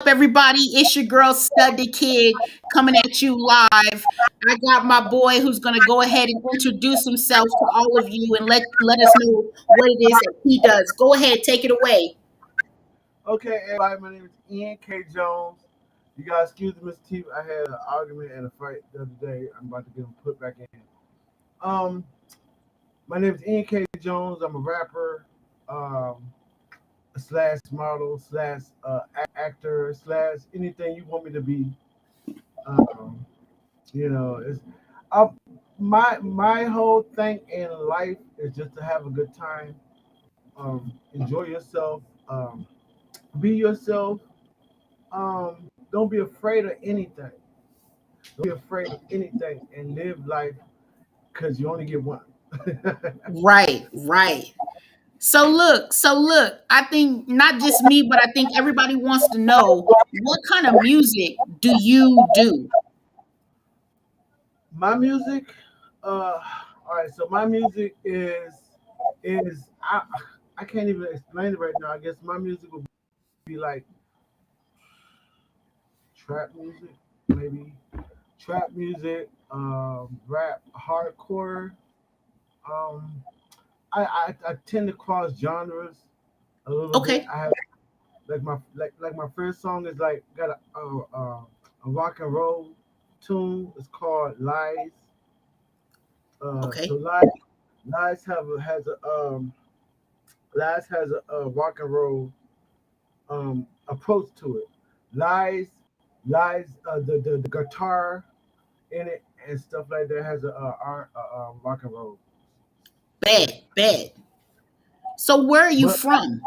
Everybody? It's your girl Stud the Kid coming at you live. I got my boy who's gonna go ahead and introduce himself to all of you and let us know what it is that he does. Go ahead, take it away. Okay, everybody, my name is Ian K. Jones. You guys excuse me, Mr. T. I had an argument and a fight the other day. I'm about to get them put back in. Um, my name is Ian K. Jones. I'm a rapper, um, slash model, slash actor, slash anything you want me to be. Um, it's I, my whole thing in life is just to have a good time, enjoy yourself, be yourself. Don't be afraid of anything. Don't be afraid of anything and live life because you only get one. Right, right. So look, I think not just me, but I think everybody wants to know what kind of music do you do? My music, all right. So my music is I can't even explain it right now. I guess my music would be like trap music, maybe trap music, rap, hardcore. Um, I tend to cross genres a little bit. Okay, I have like my first song is like got a rock and roll tune. It's called Lies. So okay, Lies has a rock and roll approach to it. Lies Lies the guitar in it and stuff like that has a rock and roll bad, twist. bad. So where are you But from?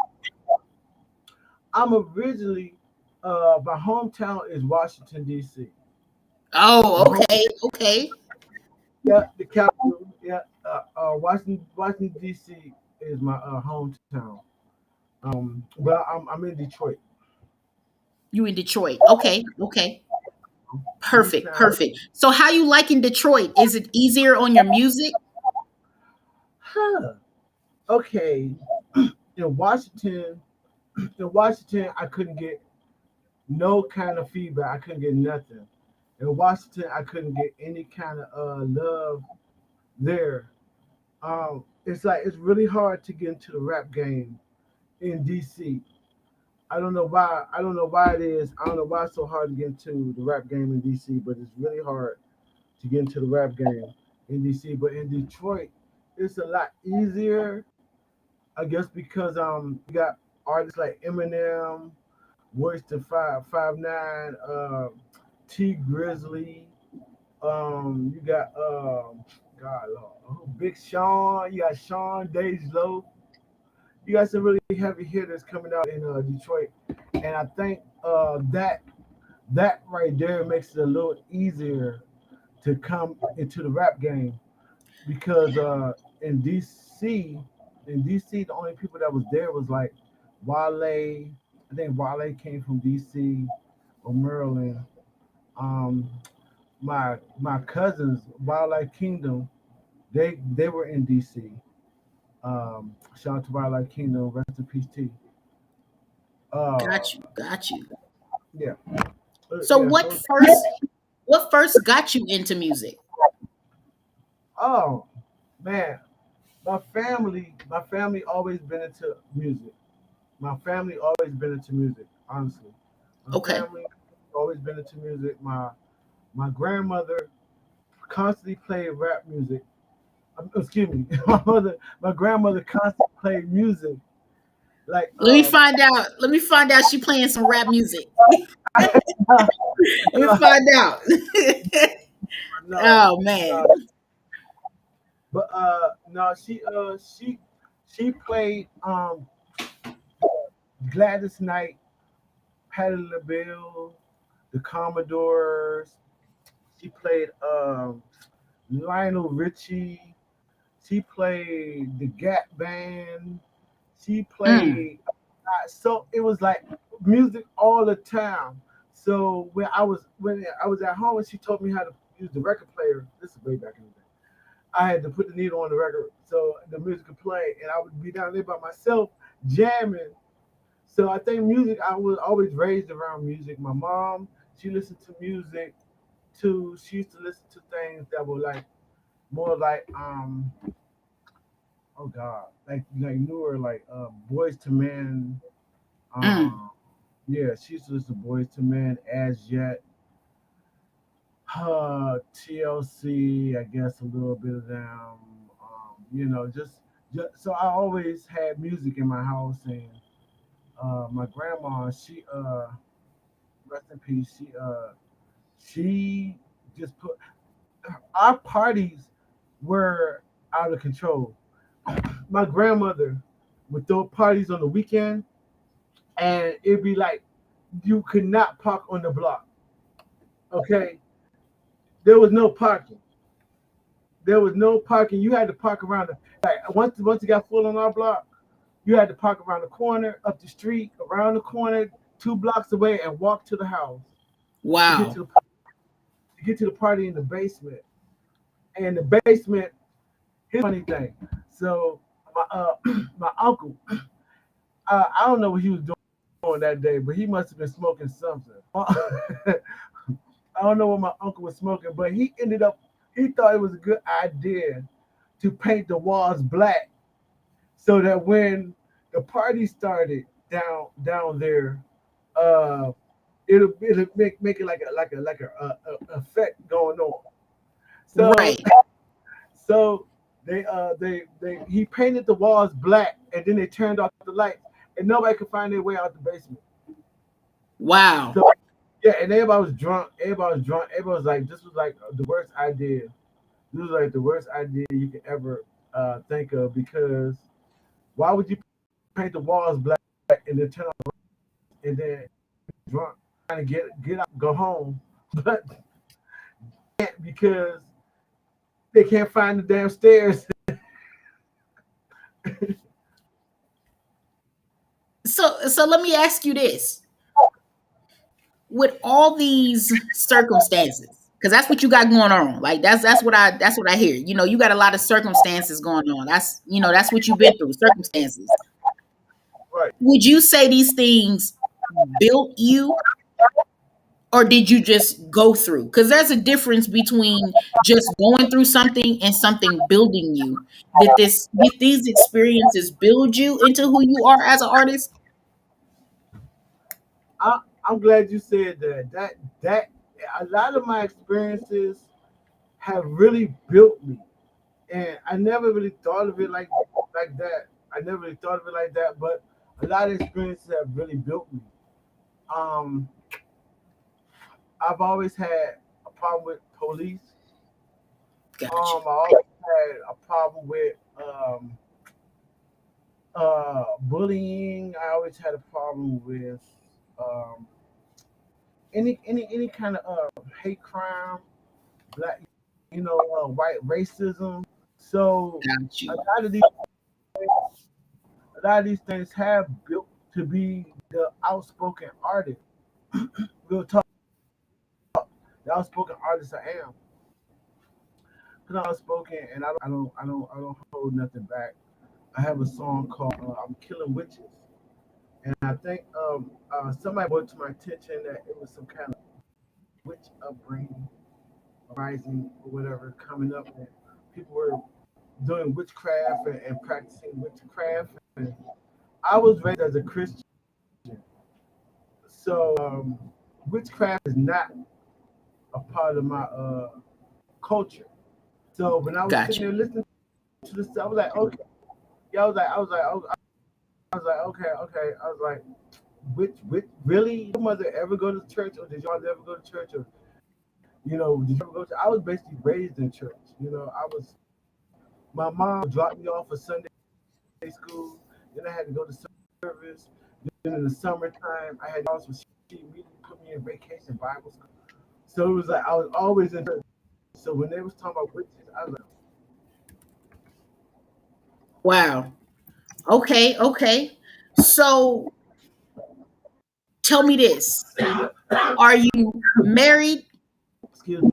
I'm originally my hometown is Washington D.C. Oh, My home okay, okay. Yeah, the capital. Yeah, Washington D.C. is my hometown. But I'm in Detroit. You in Detroit. Okay, okay. Perfect, Newtown. perfect. So how you like in Detroit? Is it easier on your music? Huh. Okay. In Washington, I couldn't get no kind of feedback. I couldn't get nothing. In Washington, I couldn't get any kind of love there. It's like it's really hard to get into the rap game in DC. I don't know why. I don't know why it is. I don't know why it's so hard to get into the rap game in DC, but it's really hard to get into the rap game in DC. But in Detroit, it's a lot easier, I guess, because you got artists like Eminem, Royce the 559, T Grizzly. You got God Lord, Big Sean. You got Sean Days Low. You got some really heavy hitters coming out in Detroit, and I think that right there makes it a little easier to come into the rap game because in DC, the only people that was there was like Wale. I think Wale came from DC or Maryland. Um, my cousins, Wildlife Kingdom, they were in DC. Shout out to Wildlife Kingdom, rest in peace T. Uh, Got you, got you. yeah, So yeah. what first got you into music? Oh man, my family always been into music. My family always been into music. Honestly, my Okay. family always been into music. My grandmother constantly played rap music. Excuse me, my grandmother constantly played music. Like Let me find out she playing some rap music. Let me find out. no, Oh man. no, but no, she played Gladys Knight, Patti LaBelle, the Commodores. She played Lionel Richie. She played the Gap Band. She Mm. played so it was like music all the time. So when I was at home and she told me how to use the record player, this is way back in the day. I had to put the needle on the record so the music could play, and I would be down there by myself jamming. So I think music. I was always raised around music. My mom, she listened to music too. She used to listen to things that were like more like oh god, like newer like Boys to Men. Mm, Um, yeah, she used to listen to Boys to Men as yet. TLC, I guess a little bit of them. Just so I always had music in my house, and my grandma, she rest in peace. She just put our parties were out of control. My grandmother would throw parties on the weekend, and it'd be like you could not park on the block. Okay, there was no parking. There was no parking. You had to park around the like once it got full on our block, you had to park around the corner, up the street, around the corner, 2 blocks away, and walk to the house to get wow. to the party in the basement. And the basement, here's the funny thing. So my uncle, I don't know what he was doing that day, but he must have been smoking something. I don't know what my uncle was smoking, but he thought it was a good idea to paint the walls black so that when the party started down there, uh, it'll make it like a effect going on. So Right. so they he painted the walls black, and then they turned off the lights, and nobody could find their way out the basement. Wow. So yeah, and everybody was drunk. Everybody was drunk. Everybody was like, this was like the worst idea. This was like the worst idea you could ever think of, because why would you paint the walls black and then turn on and then drunk trying to get out, go home, but because they can't find the damn stairs. So let me ask you this. With all these circumstances, because that's what you got going on. Like that's what I hear. You got a lot of circumstances going on. That's what you've been through, circumstances. Right. Would you say these things built you, or did you just go through? Because there's a difference between just going through something and something building you. Did these experiences build you into who you are as an artist? I, I'm glad you said that. That a lot of my experiences have really built me, and I never really thought of it like that. I never really thought of it like that, but a lot of experiences have really built me. Um, I've always had a problem with police. Gotcha. I always had a problem with bullying. I always had a problem with um, any kind of hate crime, black, white racism. So Got a you. lot of these a lot of these things have built to be the outspoken artist. Real talk, the outspoken artist I am. Because I'm outspoken and I don't hold nothing back. I have a song called "I'm Killing Witches," and I think somebody brought to my attention that it was some kind of witch upbringing, rising or whatever coming up, and people were doing witchcraft and practicing witchcraft. And I was raised as a Christian, so witchcraft is not a part of my culture. So when I was Got sitting you. there listening to this, I was like, okay, yeah, I was like, okay, okay. I was like, which really? Did your mother ever go to church, or did y'all ever go to church, or did you ever go to? I was basically raised in church. I was. My mom dropped me off for Sunday school. Then I had to go to service. Then in the summertime, I had also she immediately put me in vacation Bible school. So it was like I was always in church. So when they was talking about witches, I was like, Wow. Okay. Okay. So tell me this: Are you married? excuse me.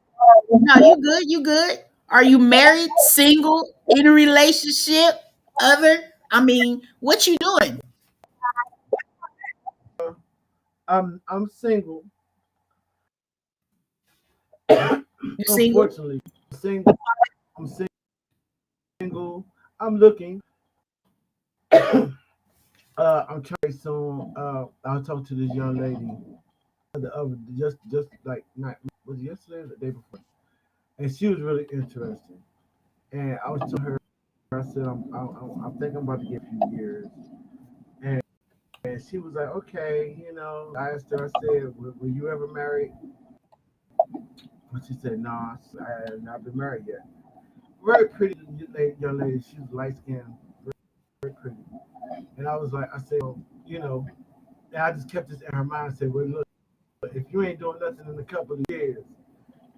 No, you good. You good. Are you married, single, in a relationship, other? I mean, what you doing? I'm single. You single? Unfortunately, single. I'm single. I'm looking. I'm trying soon. I'll talk to this young lady. The other, just like not was it yesterday or the day before, and she was really interesting. And I was telling her, I said, I'm thinking about to get a few years, and she was like, okay, you know. I asked her, I said, will you ever marry? And she said, no, I have not been married yet. Very pretty young lady. She was light skinned, very pretty. And I was like, I said, well, you know, and I just kept this in her mind. I said, well, look, if you ain't doing nothing in a couple of years,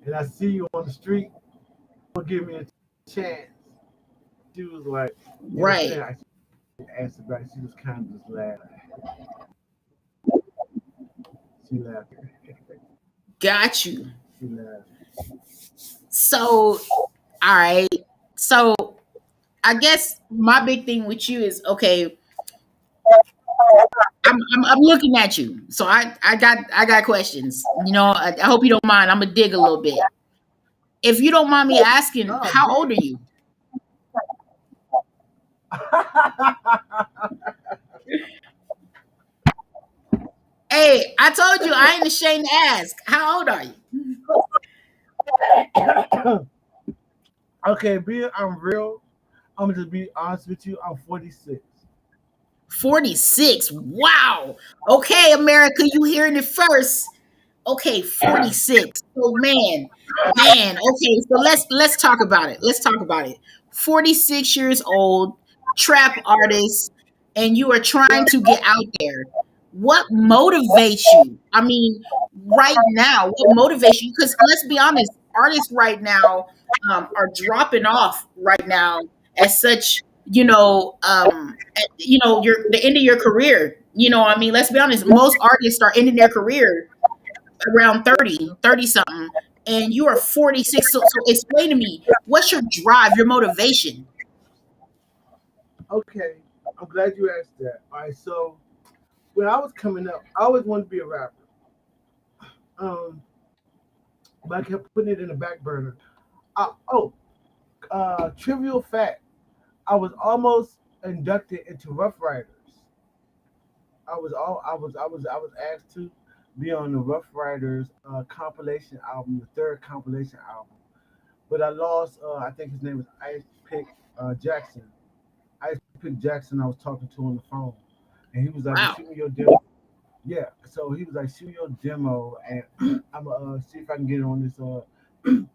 and I see you on the street, don't give me a chance. She was like, you know, she Right. didn't actually ask about it. She was kind of just laughing. She laughed. Got you. She laughed. So, all right. So, I guess my big thing with you is okay. I'm looking at you, so I got questions. I hope you don't mind. I'm gonna dig a little bit. If you don't mind me asking, No, how old big. are you? Hey, I told you I ain't ashamed to ask. How old are you? Okay, I'm real. I'm gonna just be honest with you. I'm 46. 46. Wow. Okay, America, you hearing it first. Okay, 46. So man. Okay, so let's talk about it. Let's talk about it. 46 years old, trap artist, and you are trying to get out there. What motivates you? I mean, right now, what motivates you? Because let's be honest, artists right now are dropping off right now at such, your the end of your career. I mean, let's be honest, most artists are ending their career around 30 something, and you are 46. So explain to me, what's your drive, your motivation? Okay, I'm glad you asked that. All right, so when I was coming up, I always wanted to be a rapper. Um, but I kept putting it in the back burner. Oh, trivial fact: I was almost inducted into Rough Riders. I was asked to be on the Rough Riders compilation album, the third compilation album. But I lost. I think his name was Ice Pick Jackson. Ice Pick Jackson. I was talking to on the phone, and he was like, "Well, Wow. shoot me your demo." Yeah. So he was like, "Shoot me your demo, and I'm gonna see if I can get it on this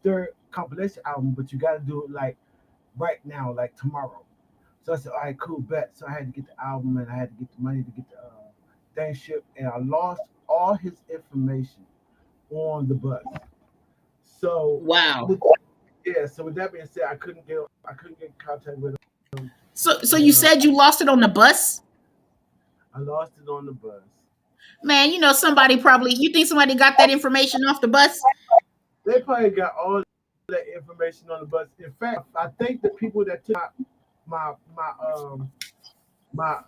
third compilation album. But you got to do it like right now, like tomorrow." So I said, "All right, cool, bet." So I had to get the album, and I had to get the money to get the thing shipped, and I lost all his information on the bus. So, Wow. with, yeah. So with that being said, I couldn't get in contact with him, So and you said you lost it on the bus? I lost it on the bus. Man, somebody probably, you think somebody got that information off the bus? They probably got all that information on the bus. In fact, I think the people that took my my my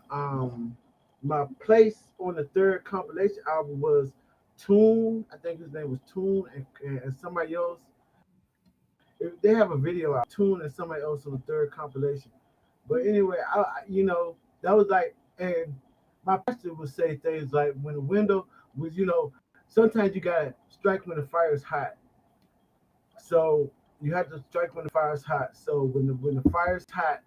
my place on the third compilation album was Tune. I think his name was Tune, and somebody else. They have a video out, Tune and somebody else on the third compilation. But anyway, that was like, and my pastor would say things like, when the window was, sometimes you gotta strike when the fire is hot. So you have to strike when the fire is hot. So when the fire is hot,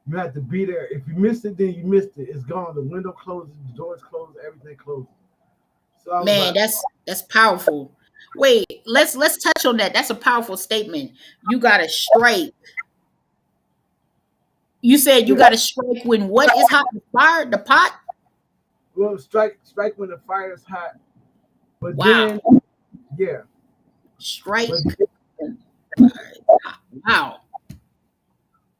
you have to be there. If you missed it, then you missed it. It's gone. The window closes, the doors close, everything closes. So I was Man, like, that's powerful. Wait, let's touch on that. That's a powerful statement. You got to strike. You said you yeah, got to strike when what is hot? The fire, the pot? well, strike when the fire is hot. But Wow. then, yeah, Strike. but Wow.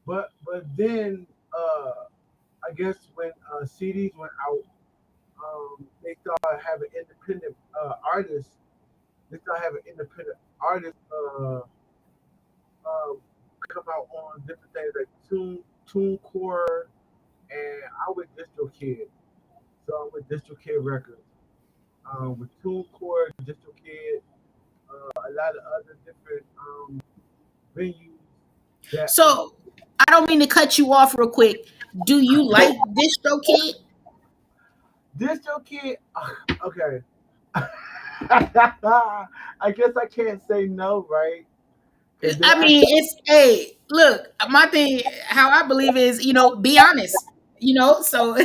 but then, I guess when CDs went out, they started having independent artists. They started having independent artists um, come out on different things like TuneCore, and I went DistroKid. So I went DistroKid Records. with TuneCore, DistroKid, a lot of other different venues that So I don't mean to cut you off real quick. Do you like DistroKid? DistroKid. Okay, I guess I can't say no, right? Because they I mean, actually. it's hey, look, my thing, how I believe is, be honest, so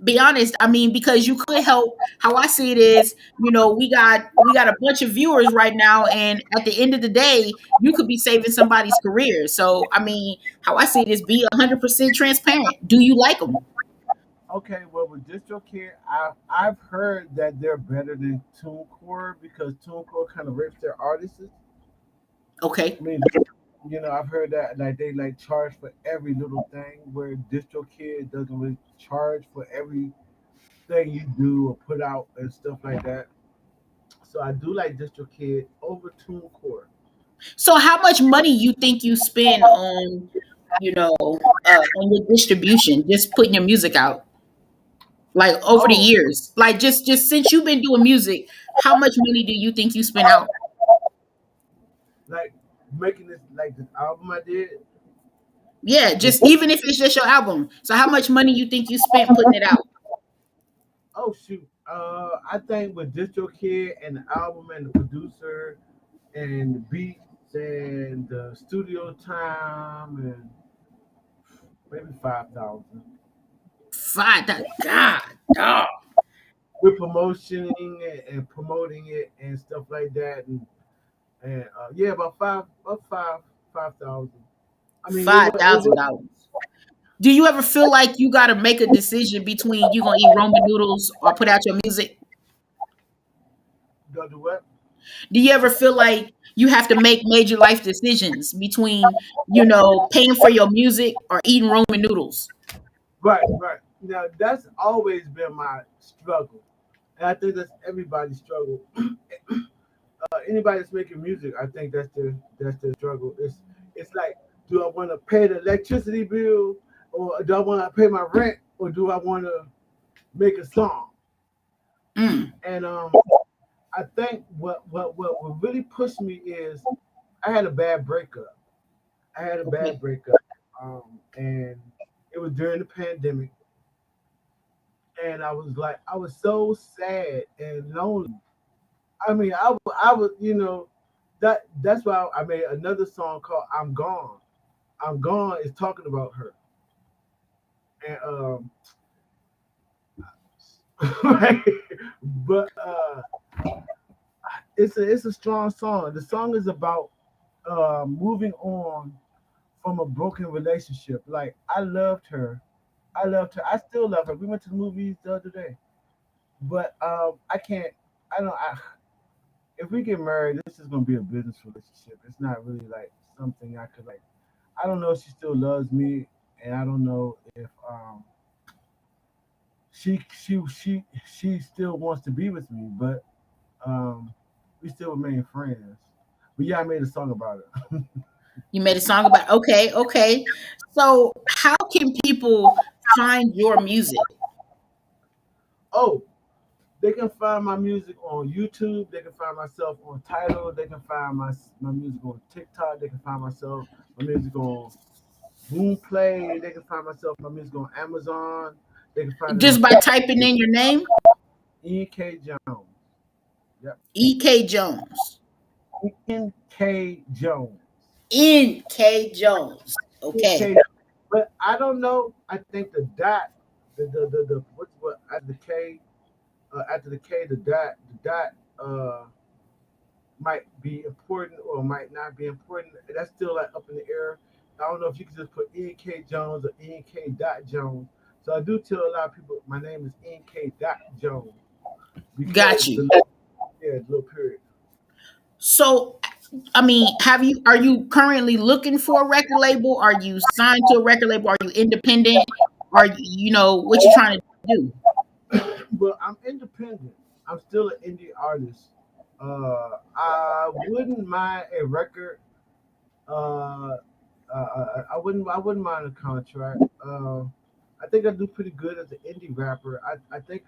be honest. I mean, because you could help. How I see it is, we got a bunch of viewers right now, and at the end of the day, you could be saving somebody's career. So, I mean, how I see it is, be 100% transparent. Do you like them? Okay, well with DistroKid, I've heard that they're better than TuneCore because TuneCore kind of rips their artists. Okay. I mean, I've heard that like they like charge for every little thing, where DistroKid doesn't really charge for everything you do or put out and stuff like that. So I do like DistroKid over TuneCore. So, how much money you think you spend on, on your distribution, just putting your music out, like over the Oh, years, like just since you've been doing music, how much money do you think you spend out? like making this album I did. Yeah, just even if it's just your album. So, how much money you think you spent putting it out? Oh shoot. I think with DistroKid and the album and the producer and the beats and the studio time and maybe 5,000 Five. God, dog. with promotioning and promoting it and stuff like that and yeah about 5,000. I mean Five it thousand was dollars. Do you ever feel like you got to make a decision between you gonna eat Roman noodles or put out your music? gonna do what? Do you ever feel like you have to make major life decisions between, paying for your music or eating Roman noodles? Right. Now that's always been my struggle, and I think that's everybody's struggle. Anybody that's making music, I think that's their struggle. It's like, do I want to pay the electricity bill, or do I want to pay my rent, or do I want to make a song? Mm, And I think what really pushed me is I had a bad breakup. I had a okay. bad breakup, and it was during the pandemic, and I was so sad and lonely. I mean, I was, that's why I made another song called "I'm Gone." "I'm Gone" is talking about her, and right? But it's a strong song. The song is about moving on from a broken relationship. Like I loved her, I still love her. We went to the movies the other day, but I can't. I don't. If we get married, this is gonna be a business relationship. It's not really like something I could like. I don't know if she still loves me, and I don't know if she still wants to be with me, but um, we still remain friends. But yeah, I made a song about it. You made a song about, okay, okay. So, how can people find your music? Oh, they can find my music on YouTube. They can find myself on Tidal. They can find my music on TikTok. They can find my music on Boomplay. They can find my music on Amazon. They can find it on Just by typing in your name, EK Jones. Yep, EK Jones. EK Jones. NK Jones. Okay. EK. But I don't know. I think the dot, the what's what after the K, the dot might be important or might not be important. That's still like up in the air. I don't know if you can just put NK Jones or NK dot Jones. So I do tell a lot of people my name is NK dot Jones because Got you. the little period. So, I mean, are you currently looking for a record label? Are you signed to a record label? Are you independent? Are what you trying to do? But I'm independent. I'm still an indie artist. I wouldn't mind a record. Uh, I wouldn't mind a contract. I think I do pretty good as an indie rapper. I think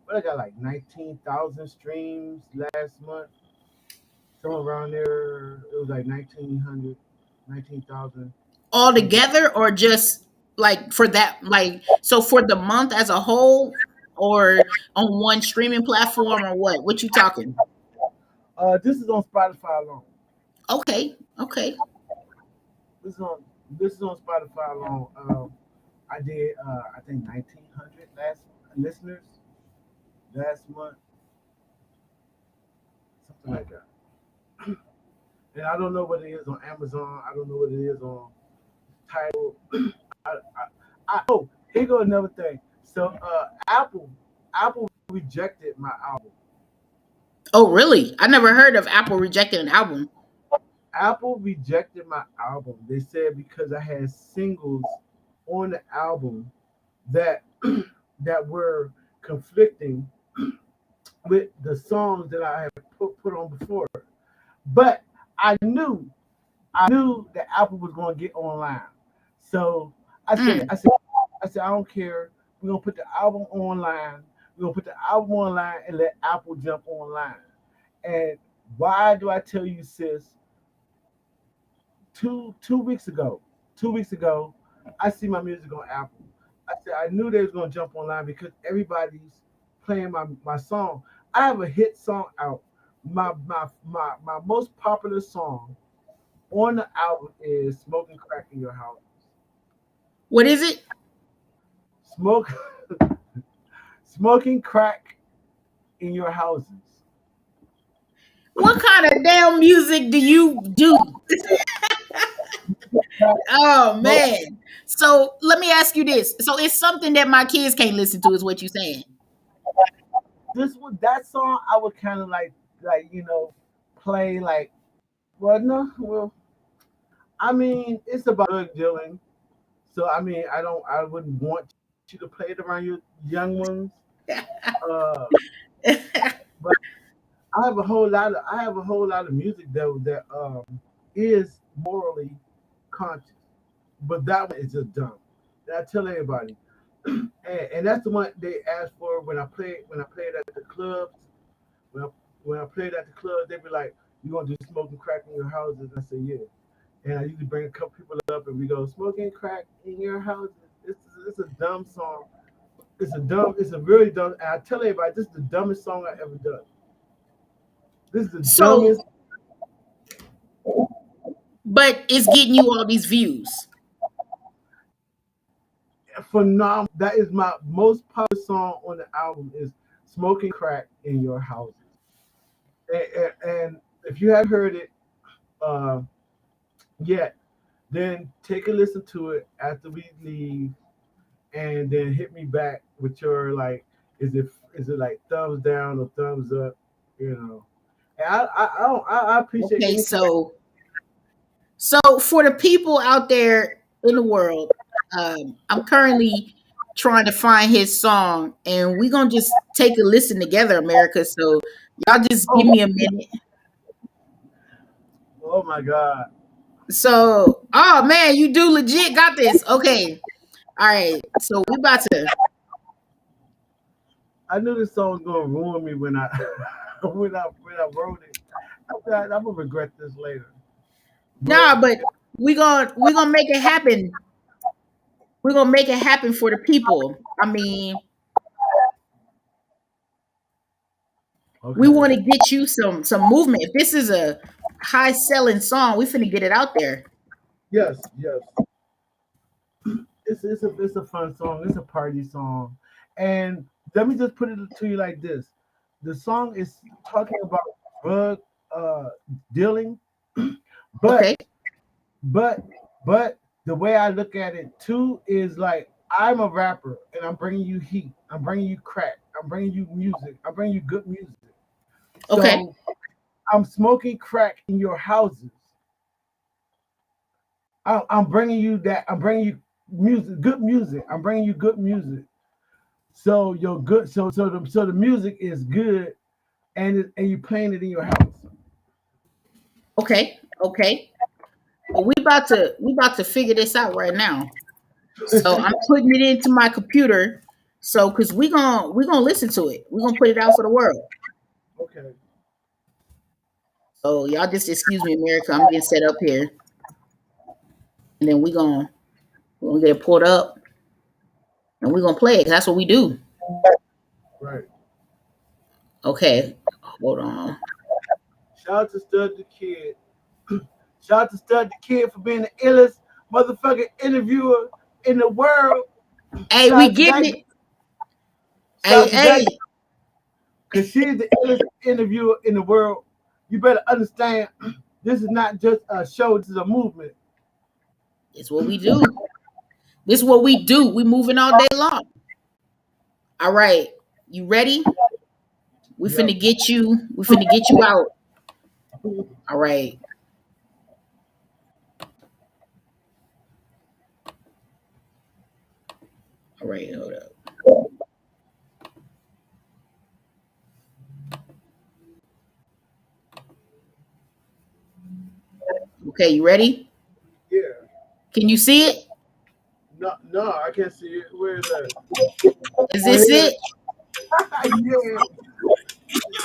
but I got like 19,000 streams last month, somewhere around there. It was like 1,900, 19,000. All Something. together, or just like for that, like so for the month as a whole, or on one streaming platform, or what you talking? This is on Spotify alone. Okay, okay. This is on this is on Spotify alone. I did I think 1,900 last listeners last month, something like that. And I don't know what it is on Amazon. I don't know what it is on Tidal. Oh, here go another thing. So Apple rejected my album. Oh, really? I never heard of Apple rejecting an album. Apple rejected my album. They said because I had singles on the album that that were conflicting with the songs that I had put on before. But I knew that Apple was going to get online. So I said, Mm. I said, I said, I don't care. We're gonna put the album online. We're gonna put the album online and let Apple jump online. And why do I tell you, sis? Two weeks ago, 2 weeks ago, I see my music on Apple. I said I knew they was gonna jump online because everybody's playing my song. I have a hit song out. My most popular song on the album is "Smoking Crack in Your House." What is it? Smoke, smoking crack in your houses. What kind of damn music do you do? Oh Smoke. man. So let me ask you this. So it's something that my kids can't listen to, is what you saying? That song I would kind of like play like. Well, no, well, I mean it's about drug dealing, so I mean I wouldn't want you to play it around your young ones. Uh, but I have a whole lot of music that is morally conscious, but that one is just dumb. And I tell everybody, and that's the one they asked for when I played at the clubs. When I, when I played at the club, they'd be like, "You gonna do smoking crack in your houses?" I said, "Yeah." And I usually bring a couple people up, and we go smoking crack in your houses. It's a dumb song. It's a really dumb. And I tell everybody, this is the dumbest song I ever done. This is the So, dumbest but it's getting you all these views. phenomenal. That is my most popular song on the album is "Smoking Crack in Your Houses." And if you haven't heard it uh, yet, then take a listen to it after we leave, and then hit me back with your like, is it like thumbs down or thumbs up, you know? And I appreciate Okay, any kind. so for the people out there in the world, I'm currently trying to find his song, and we're gonna just take a listen together, America. So y'all just give Oh, me a minute. oh my God! So, oh man, you do legit got this. Okay, all right. So we about to. I knew this song was gonna ruin me when I when I wrote it. I'm gonna regret this later. But Nah, but we gonna make it happen. We're gonna make it happen for the people. I mean, we okay, want to get you some movement. If this is a high selling song, we finna get it out there. yes, yes. It's a fun song. It's a party song, and let me just put it to you like this: the song is talking about drug uh, dealing, but Okay. but but the way I look at it too is like I'm a rapper and I'm bringing you heat. I'm bringing you crack. I'm bringing you music. I'm bringing you good music. Okay. So I'm smoking crack in your houses. I'm bringing you that. I'm bringing you music, good music. I'm bringing you good music. So you're good. So the music is good, and you playing it in your house. Okay. Okay. Well, we about to figure this out right now. So I'm putting it into my computer. So, cause we gonna listen to it. We're gonna put it out for the world. Okay. So y'all just excuse me, America. I'm getting set up here, and then we gonna get it pulled up, and we're gonna play it. 'Cause that's what we do. Right. Okay, hold on. Shout out to Stud the Kid. Shout out to Stud the Kid for being the illest motherfucking interviewer in the world. Hey, Shout we out to getting that. it. Shout Hey, out to hey. that because she's the illest interviewer in the world. You better understand. This is not just a show. This is a movement. It's what we do. This is what we do. We moving all day long. All right, you ready? We Yep. finna get you. We finna get you out. All right. All right. Hold up. Okay, you ready? Yeah. Can you see it? No, I can't see it. Where is that? Is this Yeah. it? Yeah. In your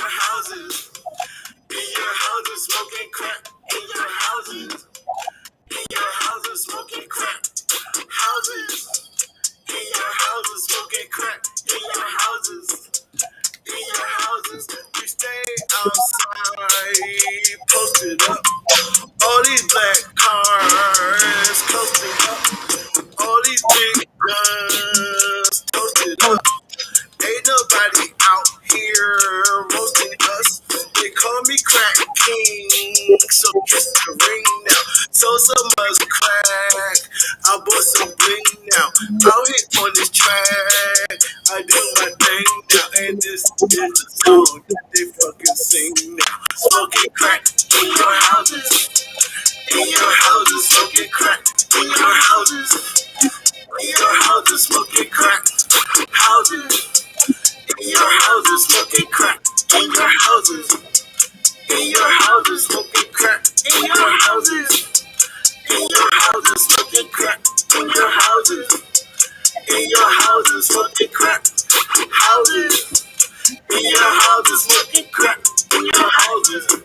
houses, smoking crack. In your houses. In your houses, smoking crack. Houses. In your houses, smoking crack. In your houses. In your houses, we stay outside, posted up. All these black cars, posted up. All these big guns, posted up. Ain't nobody out here roasting us. They call me Crack King, so kiss the ring now. So much crack, I bought some bling now. Out here on this track, I do my thing now. And this is the song that they fucking sing now. Smoking crack in your houses. In your houses, smoking crack. In your houses. In your houses, smoking crack. Houses. In your houses, smoking crack. In your houses. In your houses, smoking crack. In your houses. In your houses, smoking crack. In your houses. In your houses, smoking crack. Houses. In your houses, smoking crack. In your houses.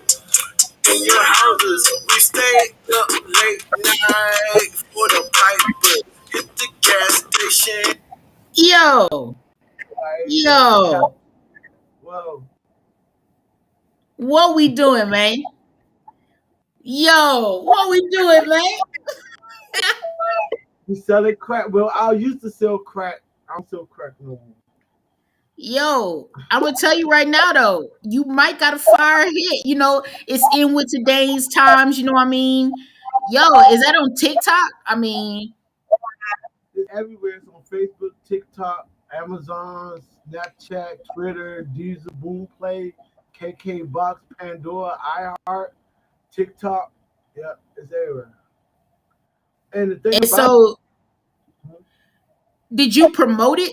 In your houses, we stay up late night for the pipe break. Hit the gas station. Yo, yo, Whoa. what we doing, man? Yo, what we doing, man? You selling crack? Well, I used to sell crack. I don't sell crack no more. Yo, I'm gonna tell you right now though, you might got a fire hit. You know, it's in with today's times. You know what I mean? Yo, is that on TikTok? I mean, It's everywhere. It's on Facebook, TikTok, Amazon, Snapchat, Twitter, Diesel, Boomplay, KK Box, Pandora, iHeart, TikTok. Yeah, it's everywhere. And the thing and about so did you promote it,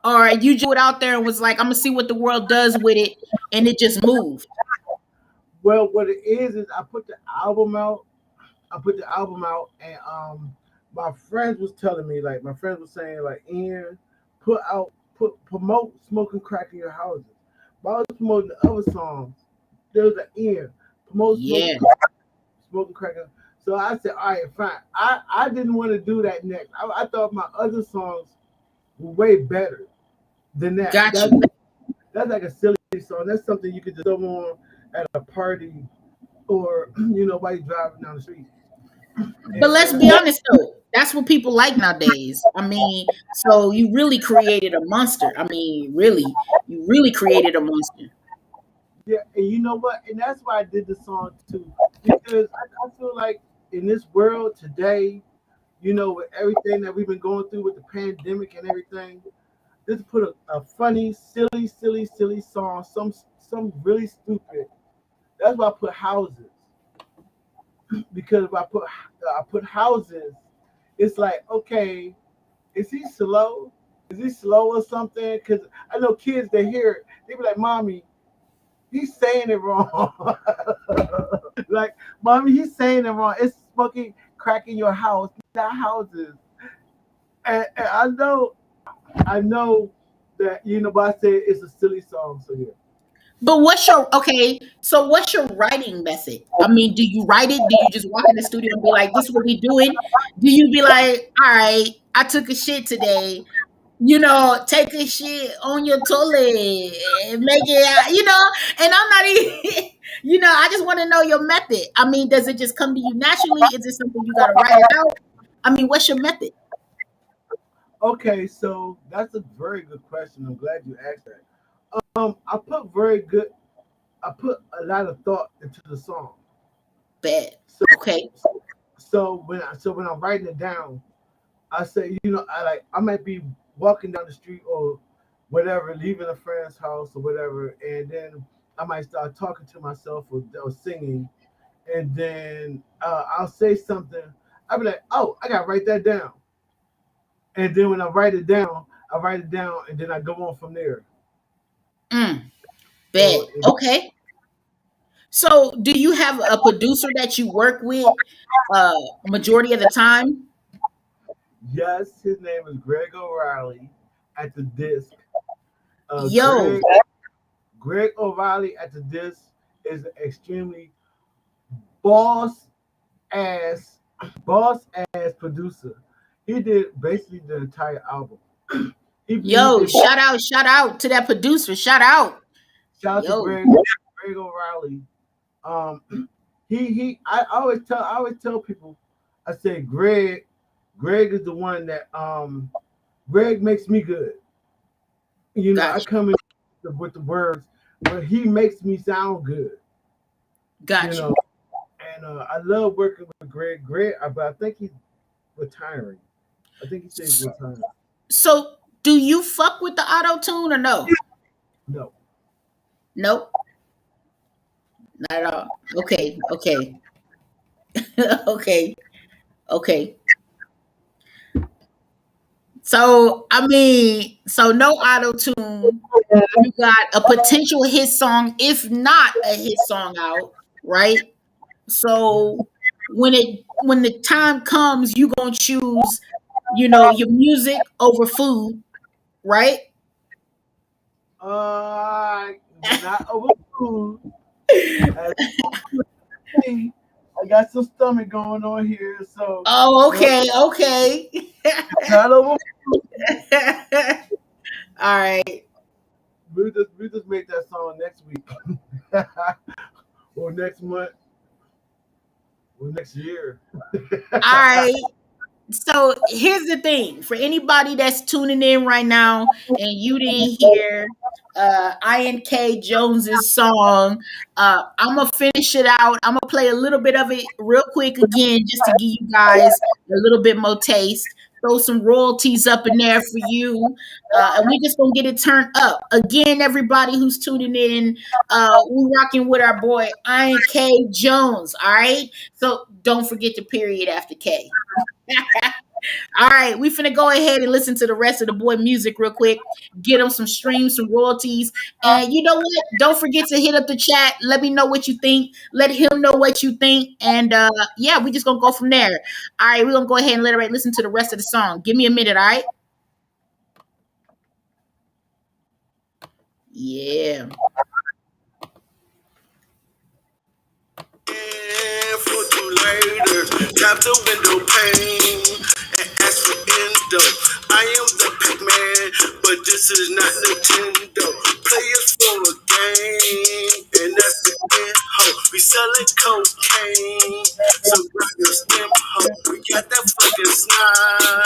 or you just put it out there and was like, I'm gonna see what the world does with it, and it just moved? well, what it is I put the album out. I put the album out, and my friends was telling me, like my friends was saying, like, Ian, promote smoking crack in your houses. But I was promoting the other songs. There was an Ian promote Yeah, smoking crack. So I said, all right, fine. I didn't want to do that next. I thought my other songs were way better than that. got That's, you. that's like a silly song. That's something you could just throw on at a party or while you're driving down the street. But let's And be honest though, that's what people like nowadays. I mean, so you really created a monster. I mean, really, you really created a monster. yeah, and you know what? And that's why I did the song too. Because I feel like in this world today, with everything that we've been going through with the pandemic and everything, just put a funny, silly song, some really stupid. That's why I put houses. Because if I put houses, it's like, okay, is he slow? Is he slow or something? Because I know kids, they hear it, they be like, mommy, he's saying it wrong. Like, mommy, he's saying it wrong. It's smoking crack in your house, not houses. And I know I know that but I say it's a silly song, so yeah. But what's your okay? So what's your writing method? I mean, do you write it? Do you just walk in the studio and be like, "This is what we doing"? Do you be like, "All right, I took a shit today. Take a shit on your toilet and make it, And I'm not even, I just want to know your method. I mean, does it just come to you naturally? Is it something you got to write it out? I mean, what's your method? Okay, so that's a very good question. I'm glad you asked that. I put a lot of thought into the song. Bad. So Okay. when I'm writing it down, I say, I might be walking down the street or whatever, leaving a friend's house or whatever, and then I might start talking to myself or singing, and then I'll say something. I'll be like, oh, I gotta write that down, and then when I write it down, and then I go on from there. Mm, bad. So Okay. So, do you have a producer that you work with majority of the time? yes, his name is Greg O'Reilly at the disc. Uh, Yo, Greg Greg O'Reilly at the disc is an extremely boss ass boss ass producer. He did basically the entire album. He yo, did shout out to that producer. Shout out. shout out to Yo, Greg O'Reilly. I always tell people, I say Greg is the one that Greg makes me good. I gotcha. come in with the words, but he makes me sound good. You Gotcha. know, and I love working with Greg. But I think he's retiring. I think he said he's retiring. So, do you fuck with the auto tune or no? No. Nope, not at all. Okay, okay, okay, okay. So, I mean, so no auto tune. You got a potential hit song, if not a hit song out, right? Yes. So when the time comes, you gonna choose, your music over food, right? Uh, not over food. As me, I got some stomach going on here, so Oh, no, okay, okay. not over. All right. We just make that song next week, or next month, or next year. All right. So here's the thing for anybody that's tuning in right now and you didn't hear INK Jones's song, I'm gonna finish it out. I'm gonna play a little bit of it real quick again just to give you guys a little bit more taste. Throw some royalties up in there for you, and we just gonna get it turned up again. Everybody who's tuning in, we rocking with our boy INK Jones. All right, so don't forget the period after K. All right, we finna go ahead and listen to the rest of the boy music real quick. Get him some streams, some royalties, and you know what? Don't forget to hit up the chat. Let me know what you think. Let him know what you think, and yeah, we just gonna go from there. All right, we're gonna go ahead and let it listen to the rest of the song. Give me a minute, all right? Yeah. And for you later, tap the window pane and ask for endo. I am the Pac-Man, but this is not Nintendo. Players for a game, and that's the end ho. We selling cocaine, so grab your stem ho. We got that fucking snot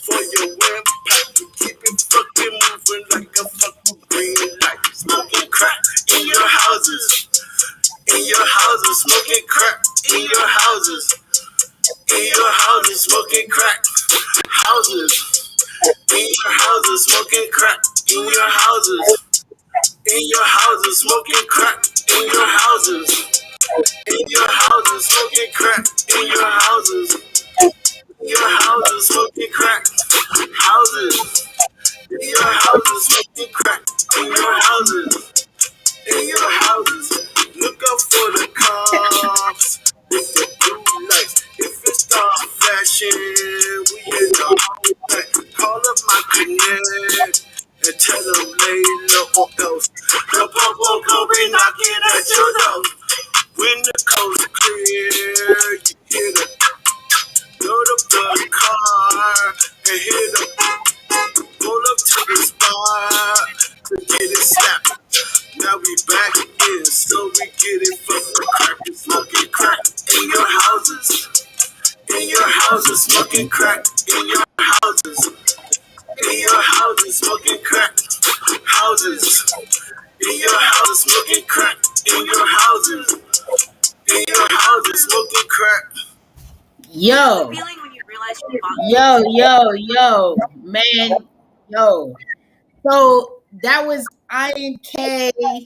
for your impact. We keep it fucking moving like a fucking green light. Smoking crack in your houses. In your houses, smoking crack. In your houses, smoking crack. Houses, in your houses, smoking crack. In your houses, smoking crack. In your houses, smoking crack. In your houses, smoking crack. Houses, in your houses, smoking crack. In your houses. Look out for the cops with the blue lights. If it start flashing, we in the whole night. Call up my connect. is. So we get it from the crack. Smoking crack in your houses. In your houses, smoking crack. In your houses. In your houses, smoking crack. Houses. In your houses, smoking crack. In your houses. In your houses, smoking crack. Yo, yo, man, yo. So that was Iron K, all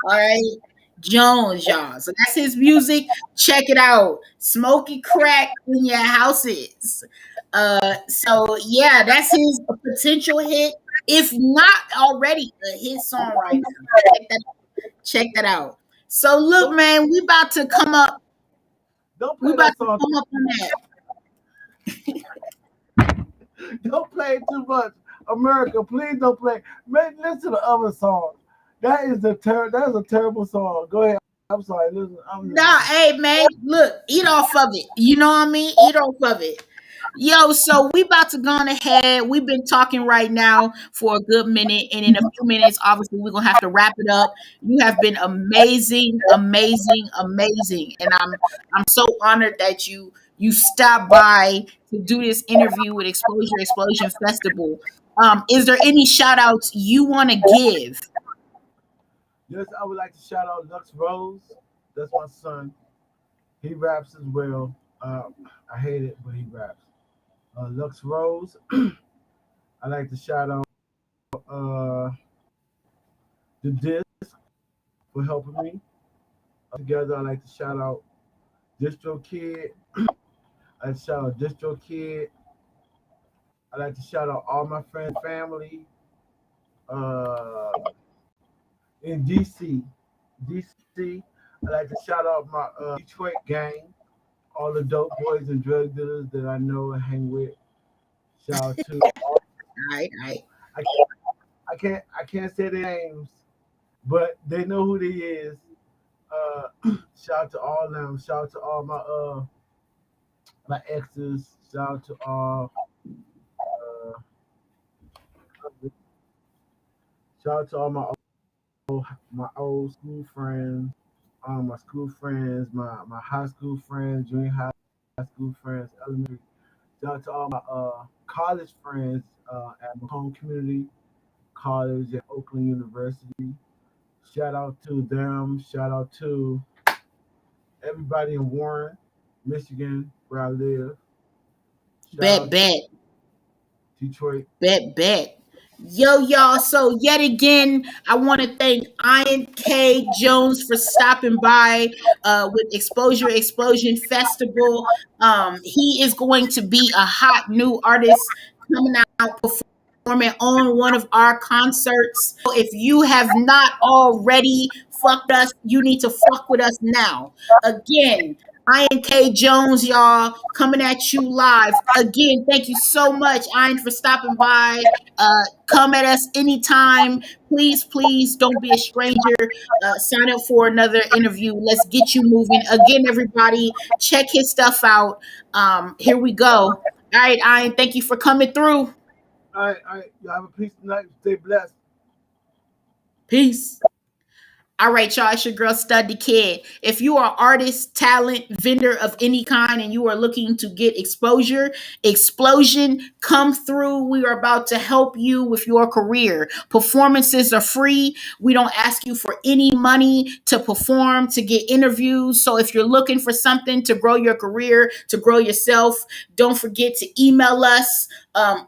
right, Jones, y'all. So that's his music. Check it out. Smoky crack in your houses. So yeah, that's his potential hit, if not already a hit song right now. Check that out. So look, man, we about to come up. Don't We play about that to song. come up on that. Don't play it too much. America, please don't play. Man, listen to the other song. That is a terrible song. Go ahead. I'm sorry. Listen, Nah, hey man, look, eat off of it. You know what I mean? Eat off of it. Yo, so we about to go on ahead. We've been talking right now for a good minute, and in a few minutes, obviously, we're gonna have to wrap it up. You have been amazing, amazing, amazing, and I'm so honored that you stopped by to do this interview with Exposure Explosion Festival. Is there any shout outs you want to give? Yes, I would like to shout out Lux Rose. That's my son. He raps as well. I hate it, but he raps. Lux Rose. I like to shout out the disc for helping me. Together, I like to shout out Distro Kid. I like to shout out Distro Kid. I like to shout out all my friends, family in DC. DC. I like to shout out my Detroit gang, all the dope boys and drug dealers that I know and hang with. Shout out to all. All right, all right. I I can't say their names, but they know who they is. Shout out to all of them. Shout out to all my exes. Shout out to all. Uh, Shout out to all my old school friends, all my school friends, my high school friends, junior high school friends, elementary. Shout out to all my college friends at my home community college at Oakland University. Shout out to them. Shout out to everybody in Warren, Michigan, where I live. Shout Bet, out bet. Detroit. Bet. Yo, y'all. So, yet again, I want to thank Iron K. Jones for stopping by with Exposure Explosion Festival. He is going to be a hot new artist coming out performing on one of our concerts. So if you have not already fucked us, you need to fuck with us now. Again, Iron K. Jones, y'all, coming at you live. Again, thank you so much, Iron, for stopping by. Come at us anytime. Please don't be a stranger. Sign up for another interview. Let's get you moving. Again, everybody, check his stuff out. Here we go. All right, Iron, thank you for coming through. All right. Y'all have a peaceful night. Stay blessed. Peace. All right, y'all, it's your girl Stud the Kid. If you are artist, talent, vendor of any kind, and you are looking to get exposure, explosion, come through. We are about to help you with your career. Performances are free. We don't ask you for any money to perform, to get interviews. So if you're looking for something to grow your career, to grow yourself, don't forget to email us.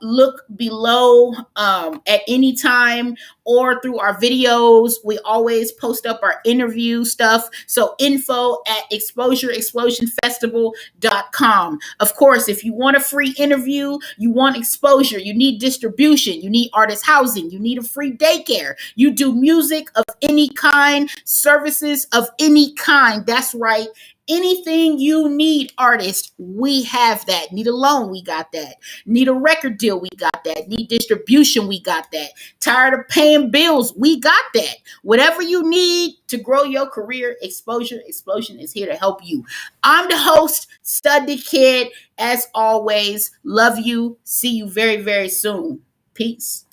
Look below at any time or through our videos. We always post up our interview stuff. So info at exposureexplosionfestival.com. Of course, if you want a free interview, you want exposure, you need distribution, you need artist housing, you need a free daycare, you do music of any kind, services of any kind. That's right. Anything you need, artist, we have that. Need a loan, we got that. Need a record deal, we got that. Need distribution, we got that. Tired of paying bills, we got that. Whatever you need to grow your career, Exposure Explosion is here to help you. I'm the host, Stud the Kid. As always, love you. See you very, very soon. Peace.